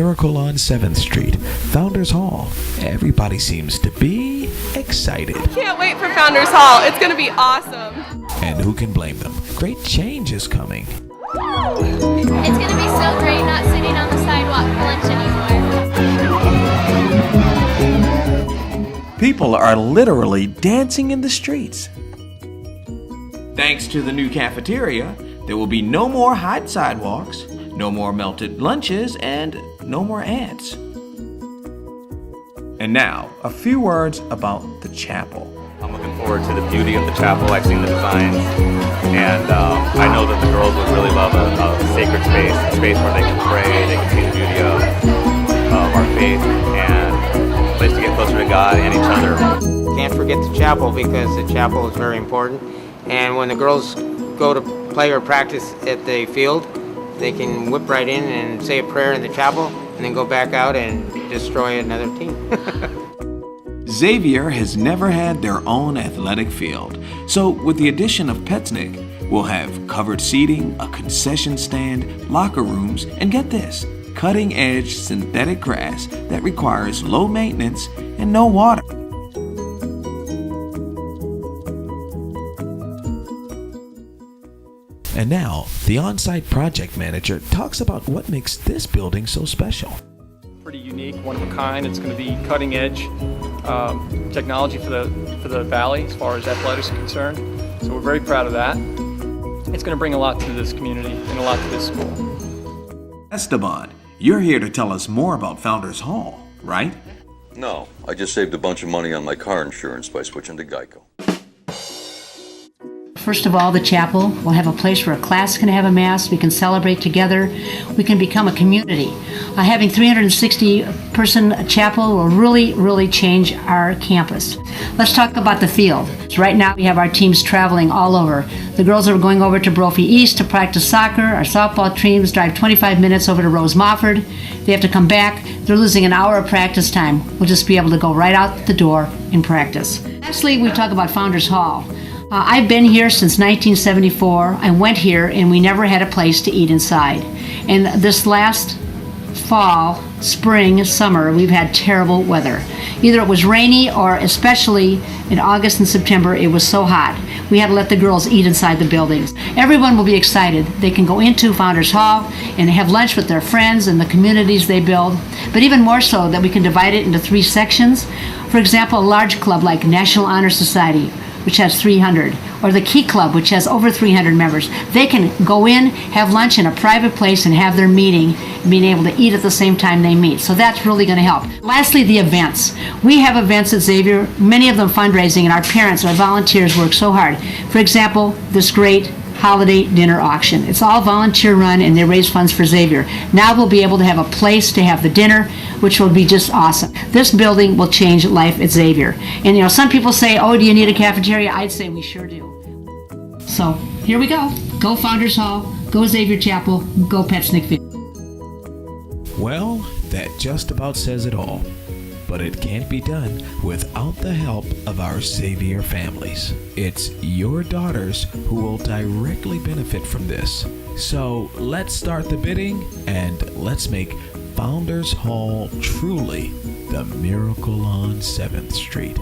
Miracle on 7th Street, Founders Hall. Everybody seems to be excited. Can't wait for Founders Hall. It's going to be awesome. And who can blame them? Great change is coming. It's going to be so great not sitting on the sidewalk for lunch anymore. People are literally dancing in the streets. Thanks to the new cafeteria, there will be no more hot sidewalks, no more melted lunches, and no more ants. And now, a few words about the chapel. I'm looking forward to the beauty of the chapel. I've seen the designs, and I know that the girls would really love a sacred space, a space where they can pray, they can see the beauty of our faith, and a place to get closer to God and each other. Can't forget the chapel because the chapel is very important. And when the girls go to play or practice at the field, they can whip right in and say a prayer in the chapel and then go back out and destroy another team. Xavier has never had their own athletic field, so with the addition of Petsnick, we'll have covered seating, a concession stand, locker rooms, and get this, cutting-edge synthetic grass that requires low maintenance and no water. And now, the on-site project manager talks about what makes this building so special. Pretty unique, one of a kind. It's going to be cutting edge technology for the valley as far as athletics is concerned. So we're very proud of that. It's going to bring a lot to this community and a lot to this school. Esteban, you're here to tell us more about Founders Hall, right? No, I just saved a bunch of money on my car insurance by switching to Geico. First of all, the chapel will have a place where a class can have a mass, we can celebrate together, we can become a community. Having 360-person chapel will really change our campus. Let's talk about the field. So right now we have our teams traveling all over. The girls are going over to Brophy East to practice soccer. Our softball teams drive 25 minutes over to Rose Mofford. They have to come back. They're losing an hour of practice time. We'll just be able to go right out the door and practice. Lastly, we talk about Founders Hall. I've been here since 1974. I went here and we never had a place to eat inside. And this last fall, spring, summer, we've had terrible weather. Either it was rainy or especially in August and September, it was so hot. We had to let the girls eat inside the buildings. Everyone will be excited. They can go into Founders Hall and have lunch with their friends and the communities they build. But even more so that we can divide it into 3 sections. For example, a large club like National Honor Society, which has 300, or the Key Club, which has over 300 members. They can go in, have lunch in a private place, and have their meeting, and being able to eat at the same time they meet. So that's really going to help. Lastly, the events. We have events at Xavier, many of them fundraising, and our parents, our volunteers work so hard. For example, this great holiday dinner auction. It's all volunteer run and they raise funds for Xavier. Now we'll be able to have a place to have the dinner, which will be just awesome. This building will change life at Xavier. And you know, some people say, oh, do you need a cafeteria? I'd say we sure do. So here we go. Go Founders Hall, go Xavier Chapel, go Petsnick Field. Well, that just about says it all. But it can't be done without the help of our Xavier families. It's your daughters who will directly benefit from this. So let's start the bidding and let's make Founders Hall truly the miracle on 7th Street.